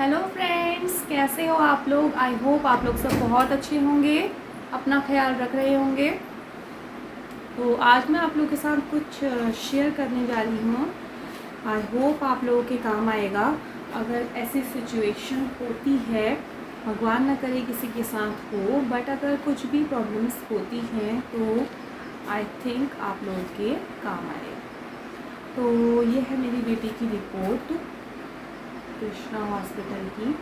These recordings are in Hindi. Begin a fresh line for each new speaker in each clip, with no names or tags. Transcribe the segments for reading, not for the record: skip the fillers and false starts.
हेलो फ्रेंड्स, कैसे हो आप लोग। आई होप आप लोग सब बहुत अच्छे होंगे, अपना ख्याल रख रहे होंगे। तो आज मैं आप लोगों के साथ कुछ शेयर करने जा रही हूँ। आई होप आप लोगों के काम आएगा। अगर ऐसी सिचुएशन होती है, भगवान ना करे किसी के साथ हो, बट अगर कुछ भी प्रॉब्लम्स होती हैं तो आई थिंक आप लोगों के काम आएगा। तो ये है मेरी बेटी की रिपोर्ट कृष्णा हॉस्पिटल की।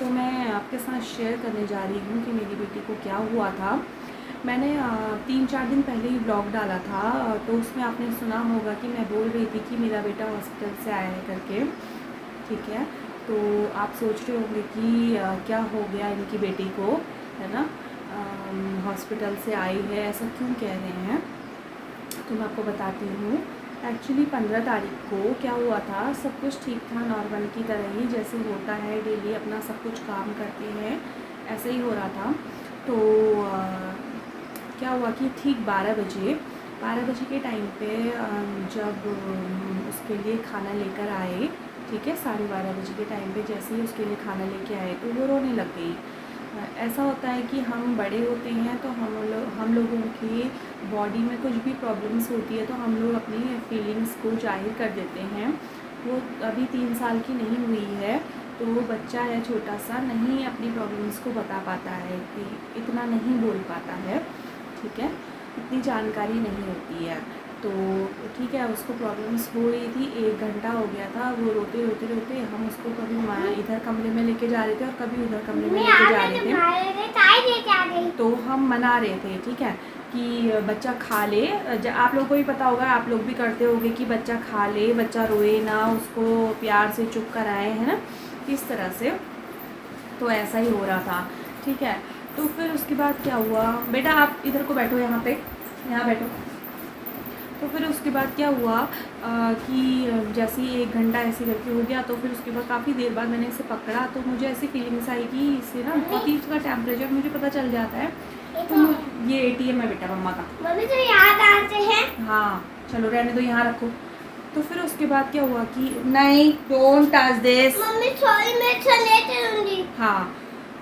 तो मैं आपके साथ शेयर करने जा रही हूँ कि मेरी बेटी को क्या हुआ था। मैंने 3-4 दिन पहले ही ब्लॉग डाला था, तो उसमें आपने सुना होगा कि मैं बोल रही थी कि मेरा बेटा हॉस्पिटल से आया है करके। ठीक है, तो आप सोच रहे होंगे कि क्या हो गया इनकी बेटी को, है ना, हॉस्पिटल से आई है, ऐसा क्यों कह रहे हैं। तो मैं आपको बताती हूँ। एक्चुअली 15 तारीख को क्या हुआ था, सब कुछ ठीक था नॉर्मल की तरह ही, जैसे होता है डेली अपना सब कुछ काम करते हैं, ऐसे ही हो रहा था। तो क्या हुआ कि ठीक 12 बजे के टाइम पे जब उसके लिए खाना लेकर आए, ठीक है, 12:30 बजे के टाइम पे जैसे ही उसके लिए खाना लेके आए तो वो रोने लग गई। ऐसा होता है कि हम बड़े होते हैं तो हम लोगों की बॉडी में कुछ भी प्रॉब्लम्स होती है तो हम लोग अपनी फीलिंग्स को जाहिर कर देते हैं। वो अभी 3 साल की नहीं हुई है, तो वो बच्चा है छोटा सा, नहीं अपनी प्रॉब्लम्स को बता पाता है, कि इतना नहीं बोल पाता है, ठीक है, इतनी जानकारी नहीं होती है। तो ठीक है, उसको प्रॉब्लम्स हो रही थी, 1 घंटा हो गया था, वो रोते रोते रोते हम उसको कभी इधर कमरे में लेके जा रहे थे और कभी उधर कमरे में लेके जा रहे थे। तो हम मना रहे थे, ठीक है, कि बच्चा खा ले। आप लोगों को भी पता होगा, आप लोग भी करते होंगे कि बच्चा खा ले, बच्चा रोए ना, उसको प्यार से चुप कराए, है ना, इस तरह से। तो ऐसा ही हो रहा था, ठीक है। तो फिर उसके बाद क्या हुआ, बेटा आप इधर को बैठो, यहाँ पे, यहाँ बैठो। तो फिर उसके बाद क्या हुआ कि जैसे ही 1 घंटा ऐसे करके हो गया, तो फिर उसके बाद काफ़ी देर बाद मैंने इसे पकड़ा, तो मुझे ऐसी फीलिंग्स आई कि इससे ना बहुत ही इसका टेम्परेचर मुझे पता चल जाता है। तो ये ATM है बेटा मम्मा का। मम्मी तो यहाँ आते हैं। हाँ चलो रहने दो, यहाँ रखो। तो फिर उसके बाद क्या हुआ कि नहीं, don't touch this mummy, sorry मैं चले चलूंगी। हाँ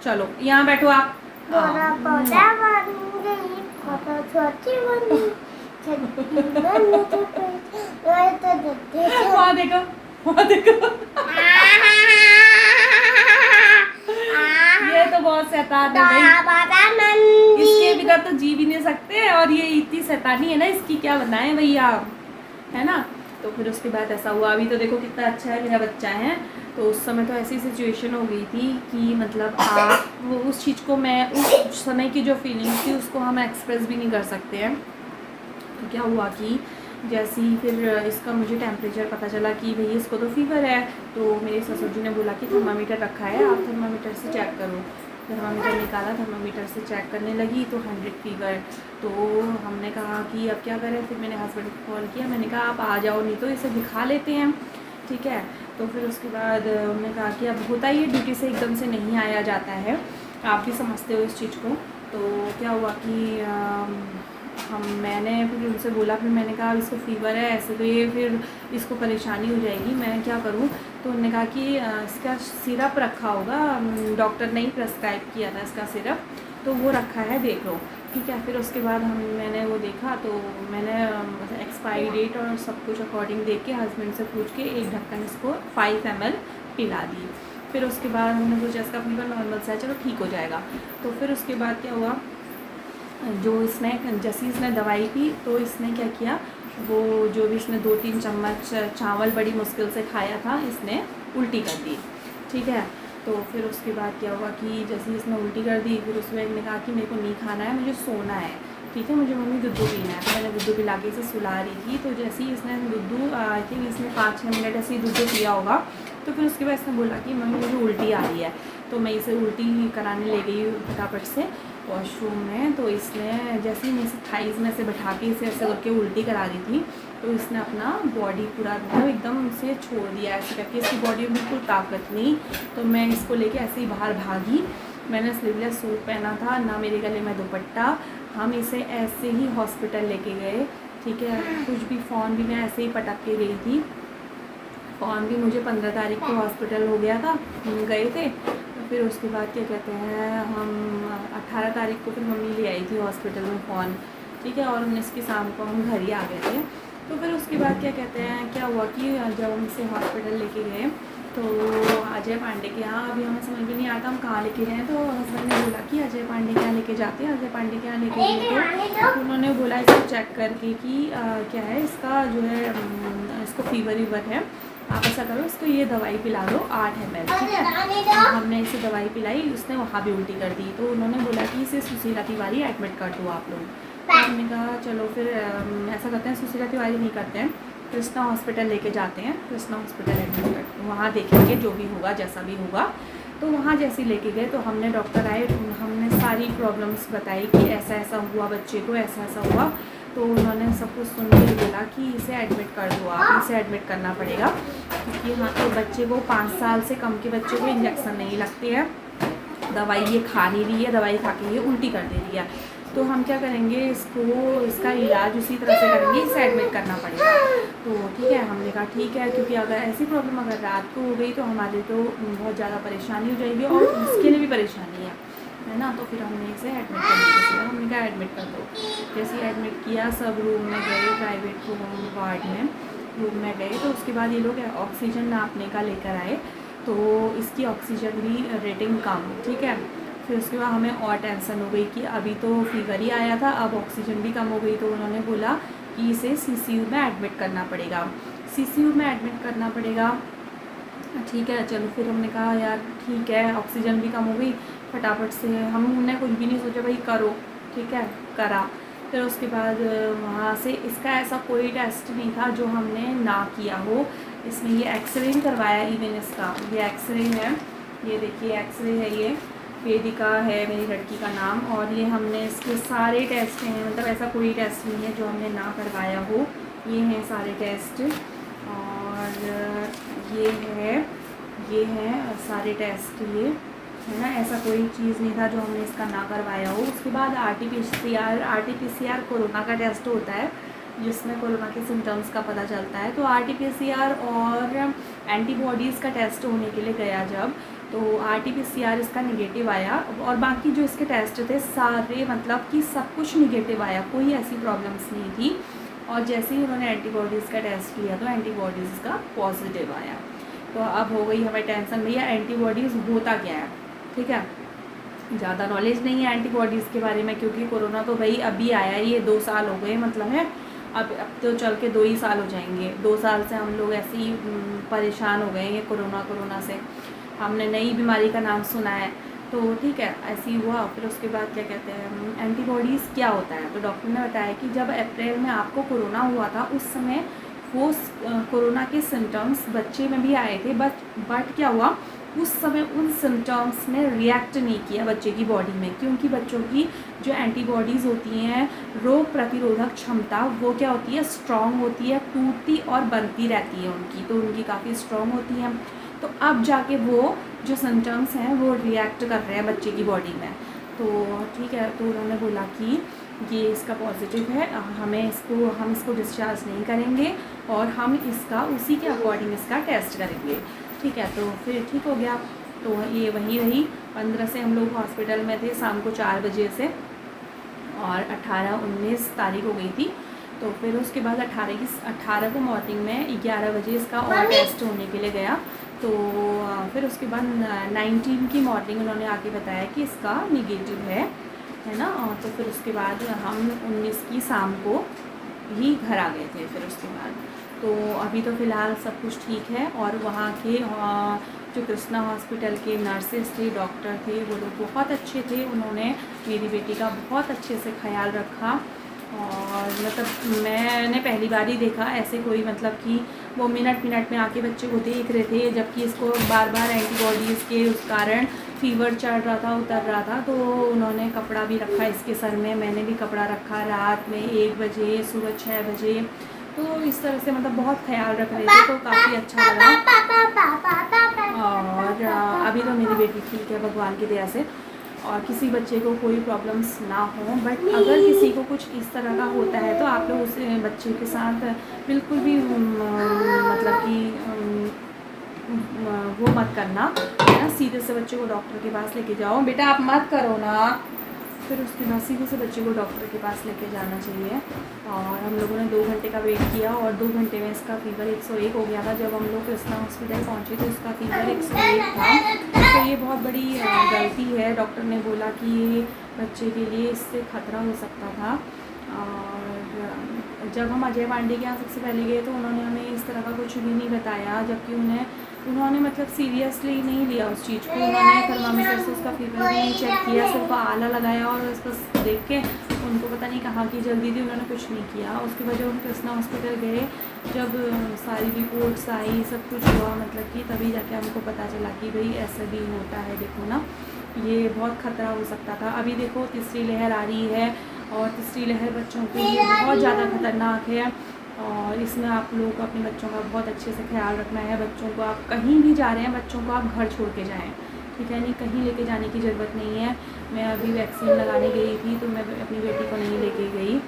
चलो यहाँ बैठो आप। वहाँ देखो, वहाँ देखो। ये तो बहुत शैतान है भाई, इसके बिना तो जी भी नहीं सकते, और ये इतनी शैतानी है ना इसकी, क्या बताएं भैया, है ना। तो फिर उसके बाद ऐसा हुआ, अभी तो देखो कितना अच्छा है मेरा बच्चा है। तो उस समय तो ऐसी सिचुएशन हो गई थी कि मतलब आप वो उस चीज़ को, मैं उस समय की जो फीलिंग्स थी उसको हम एक्सप्रेस भी नहीं कर सकते हैं। तो क्या हुआ कि जैसे ही फिर इसका मुझे टेम्परेचर पता चला कि भाई इसको तो फीवर है, तो मेरे ससुर जी ने बोला कि थर्मामीटर रखा है, आप थर्मामीटर से चेक करो। थर्मामीटर निकाला, थर्मामीटर से चेक करने लगी तो 100 फीवर। तो हमने कहा कि अब क्या करें, फिर मैंने हस्बैंड को कॉल किया, मैंने कहा आप आ जाओ, नहीं तो इसे दिखा लेते हैं, ठीक है। तो फिर उसके बाद उन्होंने कहा कि अब होता ही है, ड्यूटी से एकदम से नहीं आया जाता है, आप भी समझते हो इस चीज़ को। तो क्या हुआ कि मैंने फिर उनसे बोला, फिर मैंने कहा इसको फीवर है, ऐसे तो ये फिर इसको परेशानी हो जाएगी, मैं क्या करूं। तो उन्होंने कहा कि इसका सिरप रखा होगा, डॉक्टर ने ही प्रेस्क्राइब किया था इसका सिरप, तो वो रखा है, देख लो, ठीक है। फिर उसके बाद मैंने वो देखा, तो मैंने एक्सपायरी डेट और सब कुछ अकॉर्डिंग देख के हस्बैंड से पूछ के एक ढक्कन इसको 5 ml पिला दी। फिर उसके बाद हमने सोचा इसका फीवर नॉर्मल सा है, चलो ठीक हो जाएगा। तो फिर उसके बाद क्या हुआ, जो इसने जैसे इसने दवाई पी, तो इसने क्या किया, वो जो भी इसने 2-3 चम्मच चावल बड़ी मुश्किल से खाया था, इसने उल्टी कर दी, ठीक है। तो फिर उसके बाद क्या हुआ कि जैसे इसने उल्टी कर दी, फिर उसमें मैंने कहा कि मेरे को नहीं खाना है, मुझे सोना है, ठीक है, मुझे मम्मी दूध पीना है। तो मैंने दूध पिला के इसे सुला रही थी, तो जैसे ही इसने दूध, आई थिंक इसने 5-6 मिनट ऐसे ही दूध पिया होगा, तो फिर उसके बाद इसने बोला कि मम्मी मुझे उल्टी आ रही है। तो मैं इसे उल्टी कराने ले गई फटाफट से वॉशरूम में। तो इसने जैसे ही मैं इसे थाइस में से बैठा के इसे ऐसे करके उल्टी करा दी थी, तो इसने अपना बॉडी पूरा मतलब एकदम से छोड़ दिया, ऐसे करके इसकी बॉडी में बिल्कुल ताकत नहीं। तो मैं इसको लेके ऐसे ही बाहर भागी, मैंने स्लीवलेस सूट पहना था, ना मेरे गले में दुपट्टा, हम इसे ऐसे ही हॉस्पिटल लेके गए, ठीक है। कुछ भी फ़ोन भी मैं ऐसे ही पटक के गई थी। फ़ोन भी मुझे 15 तारीख को हॉस्पिटल हो गया था, हम गए थे। तो फिर उसके बाद क्या कहते हैं, हम 18 तारीख को फिर मम्मी ले आई थी हॉस्पिटल में फ़ोन, ठीक है, और 19 की शाम को हम घर ही आ गए थे। तो फिर उसके बाद क्या कहते हैं, क्या हुआ कि जब हम इसे हॉस्पिटल लेके गए तो अजय पांडे के यहाँ, अभी हमें समझ में नहीं आता हम कहाँ लेके गए, तो हस्बैंड ने बोला कि अजय पांडे के यहाँ लेके जाते हैं। अजय पांडे के यहाँ लेके गए तो उन्होंने बोला इसको चेक करके कि क्या है इसका जो है, इसको फीवर है, आप ऐसा करो इसको ये दवाई पिला दो 8 ml, ठीक है। हमने इसे दवाई पिलाई, उसने वहाँ भी उल्टी कर दी। तो उन्होंने बोला कि इसे सुशीला तिवारी एडमिट कर दो आप लोग। तो हमने कहा चलो फिर ऐसा करते हैं, सुशीला तिवारी नहीं करते हैं, कृष्णा हॉस्पिटल लेके जाते हैं, कृष्णा हॉस्पिटल एडमिट करते हैं, वहाँ देखेंगे जो भी होगा, जैसा भी होगा। तो वहाँ जैसे लेके गए तो हमने डॉक्टर आए, हमने सारी प्रॉब्लम्स बताई कि ऐसा ऐसा हुआ बच्चे को, ऐसा ऐसा हुआ। तो उन्होंने सब कुछ सुन के बोला कि इसे एडमिट कर दो आप, इसे एडमिट करना पड़ेगा, क्योंकि हाँ तो बच्चे को 5 साल से कम के बच्चे को इंजेक्शन नहीं लगते हैं, दवाई ये खा नहीं रही है, दवाई खा के ये उल्टी कर दे रही है। तो हम क्या करेंगे, इसका इलाज उसी तरह से करेंगे, इसे एडमिट करना पड़ेगा। तो ठीक है, हमने कहा ठीक है, क्योंकि अगर ऐसी प्रॉब्लम अगर रात को हो गई तो हमारे तो बहुत ज़्यादा परेशानी हो जाएगी और उसके लिए भी परेशानी है ना। तो फिर हमने इसे एडमिट करने के लिए हमने कहा एडमिट कर दो। जैसे एडमिट किया, सब रूम में गए, प्राइवेट वार्ड में रूम में गए, तो उसके बाद ये लोग ऑक्सीजन नापने का लेकर आए, तो इसकी ऑक्सीजन भी रेटिंग कम, ठीक है। फिर उसके बाद हमें और टेंशन हो गई कि अभी तो फीवर ही आया था, अब ऑक्सीजन भी कम हो गई। तो उन्होंने बोला कि इसे सीसीयू में एडमिट करना पड़ेगा, सीसीयू में एडमिट करना पड़ेगा, ठीक है। चलो फिर हमने कहा यार ठीक है, ऑक्सीजन भी कम हो गई, फटाफट से हमने कुछ भी नहीं सोचा, भाई करो, ठीक है, करा। फिर उसके बाद वहाँ से इसका ऐसा कोई टेस्ट नहीं था जो हमने ना किया हो। इसमें ये एक्सरे करवाया, इवन इसका ये एक्सरे है, ये देखिए एक्सरे है, ये वेदिका है मेरी लड़की का नाम, और ये हमने इसके सारे टेस्ट हैं, मतलब ऐसा कोई टेस्ट नहीं है जो हमने ना करवाया हो, ये हैं सारे टेस्ट। और ये है सारे टेस्ट, ये है ना, ऐसा कोई चीज़ नहीं था जो हमने इसका ना करवाया हो। उसके बाद आरटीपीसीआर कोरोना का टेस्ट होता है, जिसमें कोरोना के सिम्टम्स का पता चलता है। तो आरटीपीसीआर और एंटीबॉडीज़ का टेस्ट होने के लिए गया जब, तो आरटीपीसीआर इसका निगेटिव आया, और बाकी जो इसके टेस्ट थे सारे, मतलब कि सब कुछ निगेटिव आया, कोई ऐसी प्रॉब्लम्स नहीं थी। और जैसे ही उन्होंने एंटीबॉडीज़ का टेस्ट किया तो एंटीबॉडीज़ का पॉजिटिव आया। तो अब हो गई हमें टेंशन, भैया एंटीबॉडीज़ होता क्या है, ठीक है। ज़्यादा नॉलेज नहीं है एंटीबॉडीज़ के बारे में, क्योंकि कोरोना तो भाई अभी आया ही, ये 2 साल हो गए, मतलब है अब तो चल के 2 ही साल हो जाएंगे। 2 साल से हम लोग ऐसे ही परेशान हो गए हैं कोरोना से, हमने नई बीमारी का नाम सुना है, तो ठीक है ऐसे ही हुआ। फिर उसके बाद क्या कहते हैं, एंटीबॉडीज़ क्या होता है, तो डॉक्टर ने बताया कि जब अप्रैल में आपको कोरोना हुआ था उस समय वो कोरोना के सिम्टम्स बच्चे में भी आए थे, बट क्या हुआ उस समय उन सिम्टम्स ने रिएक्ट नहीं किया बच्चे की बॉडी में, क्योंकि बच्चों की जो एंटीबॉडीज़ होती हैं, रोग प्रतिरोधक क्षमता, वो क्या होती है, स्ट्रॉन्ग होती है, टूटती और बनती रहती है उनकी, तो उनकी काफ़ी स्ट्रॉन्ग होती हैं। तो अब जाके वो जो सिम्टम्स हैं वो रिएक्ट कर रहे हैं बच्चे की बॉडी में। तो ठीक है, तो उन्होंने बोला कि ये इसका पॉजिटिव है, हम इसको डिस्चार्ज नहीं करेंगे और हम इसका उसी के अकॉर्डिंग इसका टेस्ट करेंगे, ठीक है। तो फिर ठीक हो गया। तो ये वहीं रही, 15 से हम लोग हॉस्पिटल में थे, शाम को 4 बजे से, और 18-19 तारीख हो गई थी। तो फिर उसके बाद 18 को मॉर्निंग में 11 बजे इसका और टेस्ट होने के लिए गया। तो फिर उसके बाद 19 की मॉर्निंग उन्होंने आके बताया कि इसका निगेटिव है ना। तो फिर उसके बाद हम 19 की शाम को ही घर आ गए थे। फिर उसके बाद तो अभी तो फ़िलहाल सब कुछ ठीक है। और वहाँ के जो कृष्णा हॉस्पिटल के नर्सेस थे, डॉक्टर थे, वो लोग बहुत अच्छे थे, उन्होंने मेरी बेटी का बहुत अच्छे से ख्याल रखा। और मतलब मैंने पहली बार ही देखा ऐसे कोई, मतलब कि वो मिनट में आके बच्चे को देख रहे थे, जबकि इसको बार बार एंटीबॉडीज़ के उस कारण फीवर चढ़ रहा था, उतर रहा था। तो उन्होंने कपड़ा भी रखा इसके सर में, मैंने भी कपड़ा रखा, रात में 1 बजे, सुबह 6 बजे, तो इस तरह से मतलब बहुत ख्याल रख रहे थे, तो काफ़ी अच्छा लगा। और अभी तो मेरी बेटी ठीक है भगवान की दया से। और किसी बच्चे को कोई प्रॉब्लम्स ना हो। बट अगर किसी को कुछ इस तरह का होता है तो आप लोग उस बच्चे के साथ बिल्कुल भी मतलब कि वो मत करना है ना। सीधे से बच्चे को डॉक्टर के पास लेके जाओ। बेटा आप मत करो ना। फिर उसके बाद सीधे से बच्चे को डॉक्टर के पास लेके जाना चाहिए। और हम लोगों ने 2 घंटे का वेट किया और 2 घंटे में इसका फीवर 101 हो गया था। जब हम लोग कृष्णा हॉस्पिटल पहुँचे तो इसका फीवर 101 था। तो ये बहुत बड़ी गलती है। डॉक्टर ने बोला कि ये बच्चे के लिए इससे खतरा हो सकता था। और जब हम अजय पांडे के यहाँ सबसे पहले गए तो उन्होंने हमें इस तरह का कुछ भी नहीं बताया, जबकि उन्होंने मतलब सीरियसली नहीं लिया उस चीज़ को। उन्होंने थर्मामीटर से उसका फीवर भी नहीं चेक किया, सिर्फ आला लगाया और उसको देख के उनको पता नहीं कहाँ की जल्दी थी, उन्होंने कुछ नहीं किया। उसके बाद जब हम कृष्णा हॉस्पिटल गए, जब सारी रिपोर्ट्स आई, सब कुछ हुआ, मतलब कि तभी जाके हमको पता चला कि भाई ऐसा भी होता है। देखो ना, ये बहुत ख़तरा हो सकता था। अभी देखो तीसरी लहर आ रही है और तीसरी लहर बच्चों के लिए बहुत ज़्यादा खतरनाक है। और इसमें आप लोगों को अपने बच्चों का बहुत अच्छे से ख्याल रखना है। बच्चों को आप कहीं भी जा रहे हैं, बच्चों को आप घर छोड़ के जाएँ, ठीक है। नहीं, कहीं लेके जाने की ज़रूरत नहीं है। मैं अभी वैक्सीन लगाने गई थी तो मैं अपनी बेटी को नहीं लेके गई।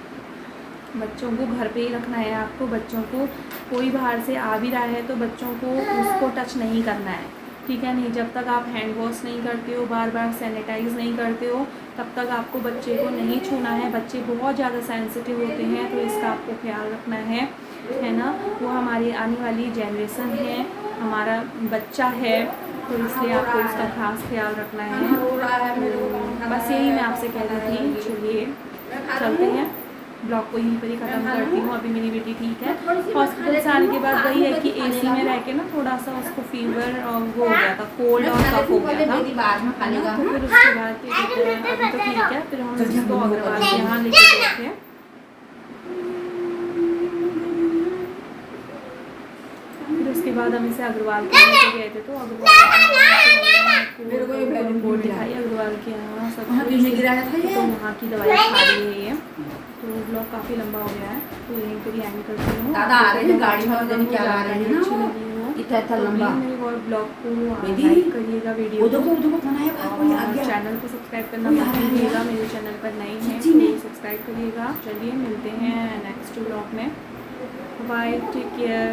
बच्चों को घर पे ही रखना है आपको। बच्चों को कोई बाहर से आ भी रहा है तो बच्चों को उसको टच नहीं करना है, ठीक है। नहीं, जब तक आप हैंड वॉश नहीं करते हो, बार बार सैनिटाइज़ नहीं करते हो, तब तक आपको बच्चे को नहीं छूना है। बच्चे बहुत ज़्यादा सेंसिटिव होते हैं तो इसका आपको ख्याल रखना है ना। वो हमारी आने वाली जनरेशन है, हमारा बच्चा है, तो इसलिए आपको उसका खास ख्याल रखना है। तो बस यही मैं आपसे कह रही थी। चलिए चलते हैं, ब्लॉग को यहीं पर ही ख़त्म करती हूँ। अभी मेरी बेटी ठीक है। हॉस्पिटल से आने के बाद वही है कि एसी में रह के ना थोड़ा सा उसको फीवर और वो हो गया था, कोल्ड और कफ हो गया था। तो फिर उसके बाद अभी तो ठीक है। फिर हम इसको अग्रवाल के यहाँ लेके गए थे। फिर उसके बाद हम इसे अग्रवाल के यहाँ लेके गए थे तो रिपोर्ट दिखाई अग्रवाल के यहाँ सब कुछ, तो वहाँ की दवाई खा रही है ये। तो ब्लॉग काफ़ी लंबा हो गया है तो यहीं पर ही एंड करती हूँ।
गाड़ी में क्या ला रहे हैं
अच्छी लगी हो
इतना लंबा
मेरे और ब्लॉग को लाइक करिएगा, वीडियो को चैनल को सब्सक्राइब करना मत भूलिएगा। मेरे चैनल पर नई है तो सब्सक्राइब करिएगा। चलिए मिलते हैं नेक्स्ट ब्लॉग में। Bye, take care.